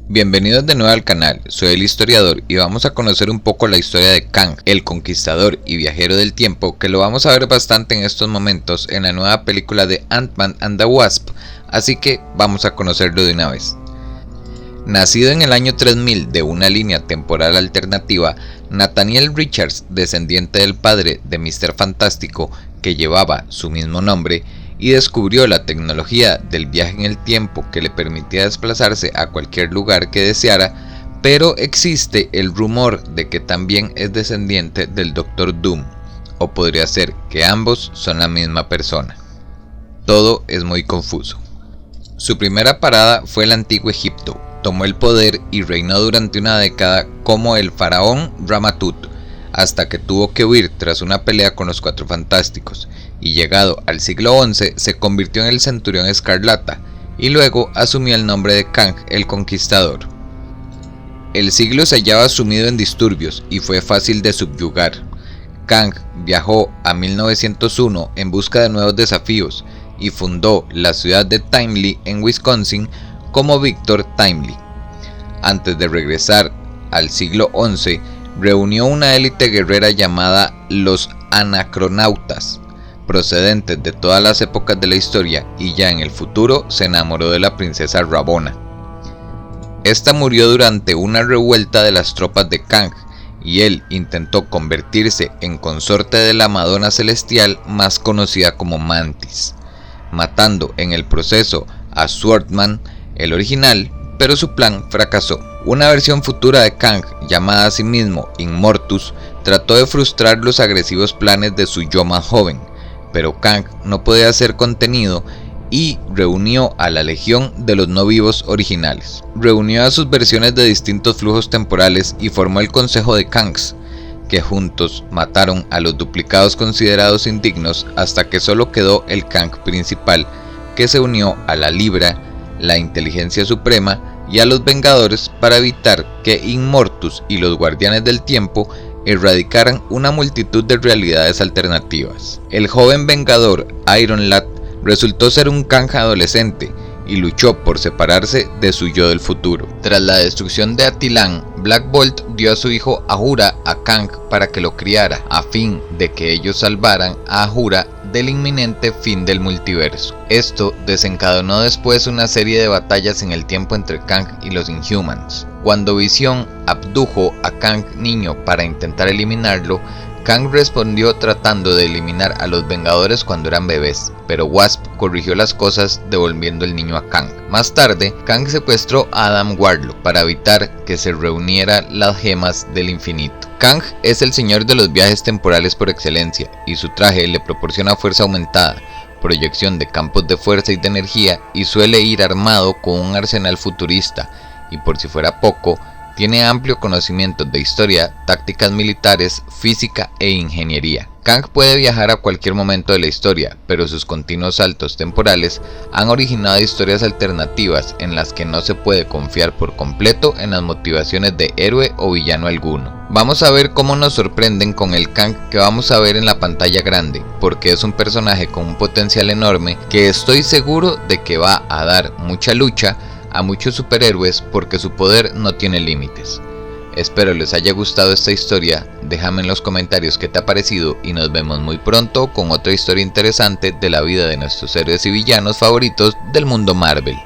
Bienvenidos de nuevo al canal, soy el historiador y vamos a conocer un poco la historia de Kang, el conquistador y viajero del tiempo, que lo vamos a ver bastante en estos momentos en la nueva película de Ant-Man and the Wasp, así que vamos a conocerlo de una vez. Nacido en el año 3000 de una línea temporal alternativa, Nathaniel Richards, descendiente del padre de Mr. Fantástico, que llevaba su mismo nombre, y descubrió la tecnología del viaje en el tiempo que le permitía desplazarse a cualquier lugar que deseara, pero existe el rumor de que también es descendiente del Doctor Doom, o podría ser que ambos son la misma persona. Todo es muy confuso. Su primera parada fue el antiguo Egipto, tomó el poder y reinó durante una década como el faraón Ramatut, hasta que tuvo que huir tras una pelea con los Cuatro Fantásticos, y llegado al siglo XI se convirtió en el Centurión Escarlata, y luego asumió el nombre de Kang el Conquistador. El siglo se hallaba sumido en disturbios y fue fácil de subyugar. Kang viajó a 1901 en busca de nuevos desafíos, y fundó la ciudad de Timely en Wisconsin como Victor Timely. Antes de regresar al siglo XI, reunió una élite guerrera llamada los Anacronautas, procedentes de todas las épocas de la historia, y ya en el futuro se enamoró de la princesa Ravonna. Esta murió durante una revuelta de las tropas de Kang, y él intentó convertirse en consorte de la Madonna Celestial, más conocida como Mantis, matando en el proceso a Swordman, el original, pero su plan fracasó. Una versión futura de Kang, llamada a sí mismo Immortus, trató de frustrar los agresivos planes de su yo más joven, pero Kang no podía ser contenido y reunió a la Legión de los No Vivos originales. Reunió a sus versiones de distintos flujos temporales y formó el Consejo de Kangs, que juntos mataron a los duplicados considerados indignos hasta que solo quedó el Kang principal, que se unió a la Libra, la Inteligencia Suprema y a los Vengadores para evitar que Immortus y los Guardianes del Tiempo erradicaran una multitud de realidades alternativas. El joven Vengador Iron Lad resultó ser un Kang adolescente y luchó por separarse de su yo del futuro. Tras la destrucción de Attilan, Black Bolt dio a su hijo Ahura a Kang para que lo criara, a fin de que ellos salvaran a Ahura del inminente fin del multiverso. Esto desencadenó después una serie de batallas en el tiempo entre Kang y los Inhumans. Cuando Visión abdujo a Kang niño para intentar eliminarlo, Kang respondió tratando de eliminar a los Vengadores cuando eran bebés, pero Wasp corrigió las cosas devolviendo el niño a Kang. Más tarde, Kang secuestró a Adam Warlock para evitar que se reunieran las gemas del infinito. Kang es el señor de los viajes temporales por excelencia, y su traje le proporciona fuerza aumentada, proyección de campos de fuerza y de energía, y suele ir armado con un arsenal futurista, y por si fuera poco, tiene amplio conocimiento de historia, tácticas militares, física e ingeniería. Kang puede viajar a cualquier momento de la historia, pero sus continuos saltos temporales han originado historias alternativas en las que no se puede confiar por completo en las motivaciones de héroe o villano alguno. Vamos a ver cómo nos sorprenden con el Kang que vamos a ver en la pantalla grande, porque es un personaje con un potencial enorme que estoy seguro de que va a dar mucha lucha a muchos superhéroes porque su poder no tiene límites. Espero les haya gustado esta historia, déjame en los comentarios qué te ha parecido y nos vemos muy pronto con otra historia interesante de la vida de nuestros héroes y villanos favoritos del mundo Marvel.